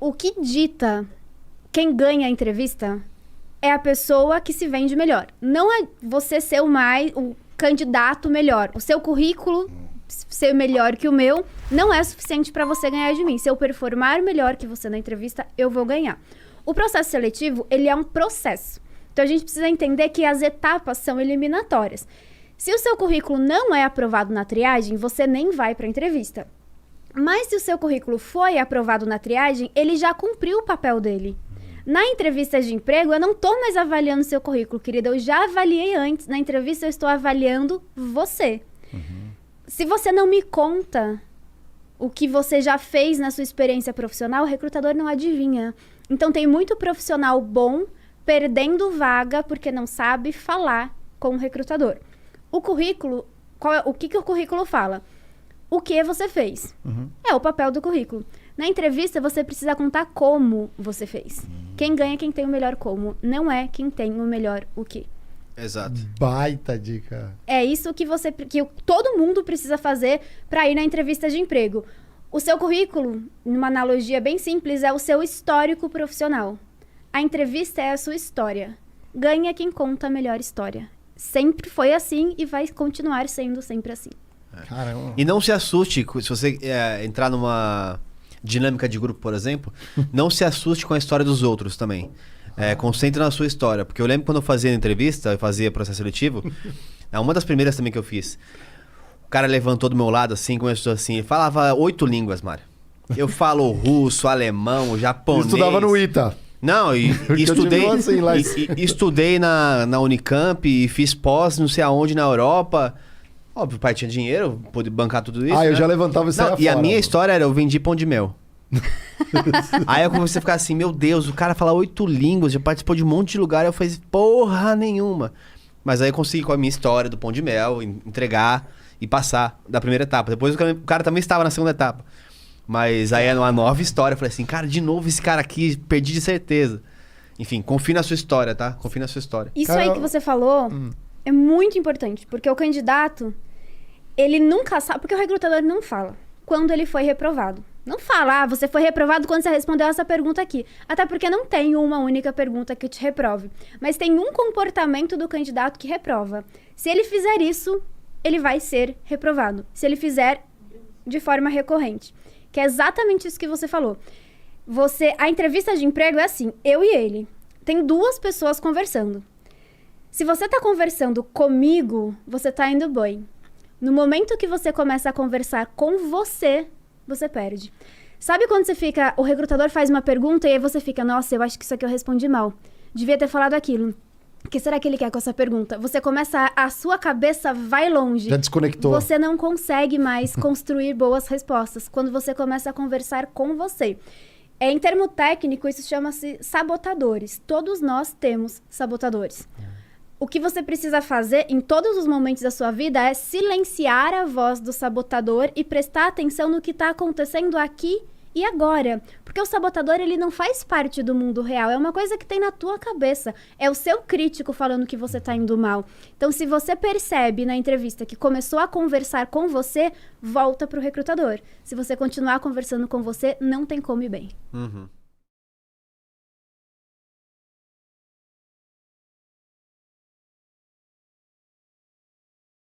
O que dita quem ganha a entrevista é a pessoa que se vende melhor. Não é você ser o candidato melhor. O seu currículo ser melhor que o meu não é suficiente para você ganhar de mim. Se eu performar melhor que você na entrevista, eu vou ganhar. O processo seletivo, ele é um processo. Então, a gente precisa entender que as etapas são eliminatórias. Se o seu currículo não é aprovado na triagem, você nem vai para a entrevista. Mas se o seu currículo foi aprovado na triagem, ele já cumpriu o papel dele. Na entrevista de emprego, eu não estou mais avaliando seu currículo, querida. Eu já avaliei antes. Na entrevista, eu estou avaliando você. Se você não me conta o que você já fez na sua experiência profissional, o recrutador não adivinha. Então, tem muito profissional bom perdendo vaga porque não sabe falar com o recrutador. O currículo, o que o currículo fala? O que você fez? É o papel do currículo. Na entrevista, você precisa contar como você fez. Quem ganha é quem tem o melhor como, não é quem tem o melhor o que. Exato. Baita dica. É isso que todo mundo precisa fazer para ir na entrevista de emprego. O seu currículo, numa analogia bem simples, é o seu histórico profissional. A entrevista é a sua história. Ganha quem conta a melhor história. Sempre foi assim e vai continuar sendo sempre assim. Caramba. E não se assuste, se você entrar numa dinâmica de grupo, por exemplo, não se assuste com a história dos outros também. Concentre na sua história. Porque eu lembro quando eu fazia entrevista, eu fazia processo seletivo, uma das primeiras também que eu fiz, o cara levantou do meu lado assim, começou assim, ele falava 8 línguas, Mário. Eu falo russo, alemão, japonês. Estudava no ITA. Não, estudei na Unicamp e fiz pós não sei aonde na Europa. Óbvio, o pai tinha dinheiro, pôde bancar tudo isso. Eu já levantava isso aí. E a minha história era, eu vendi pão de mel. Aí eu comecei a ficar assim, meu Deus, o cara fala 8 línguas, já participou de um monte de lugar, eu fiz porra nenhuma. Mas aí eu consegui com a minha história do pão de mel, entregar e passar da primeira etapa. Depois o cara também estava na segunda etapa. Mas aí era uma nova história, eu falei assim, cara, de novo esse cara aqui, perdi de certeza. Enfim, confie na sua história, tá? Confie na sua história. Isso aí que você falou é muito importante, porque o candidato, ele nunca sabe, porque o recrutador não fala quando ele foi reprovado. Não fala, você foi reprovado quando você respondeu essa pergunta aqui. Até porque não tem uma única pergunta que te reprove. Mas tem um comportamento do candidato que reprova. Se ele fizer isso, ele vai ser reprovado. Se ele fizer de forma recorrente. Que é exatamente isso que você falou. A entrevista de emprego é assim, eu e ele. Tem 2 pessoas conversando. Se você está conversando comigo, você está indo bem. No momento que você começa a conversar com você perde. Sabe quando o recrutador faz uma pergunta e aí você fica, nossa, eu acho que isso aqui eu respondi mal. Devia ter falado aquilo. O que será que ele quer com essa pergunta? Você começa, a sua cabeça vai longe. Já desconectou. Você não consegue mais construir boas respostas quando você começa a conversar com você. Em termo técnico, isso chama-se sabotadores. Todos nós temos sabotadores. O que você precisa fazer em todos os momentos da sua vida é silenciar a voz do sabotador e prestar atenção no que está acontecendo aqui e agora. Porque o sabotador, ele não faz parte do mundo real. É uma coisa que tem na tua cabeça. É o seu crítico falando que você está indo mal. Então, se você percebe na entrevista que começou a conversar com você, volta para o recrutador. Se você continuar conversando com você, não tem como ir bem.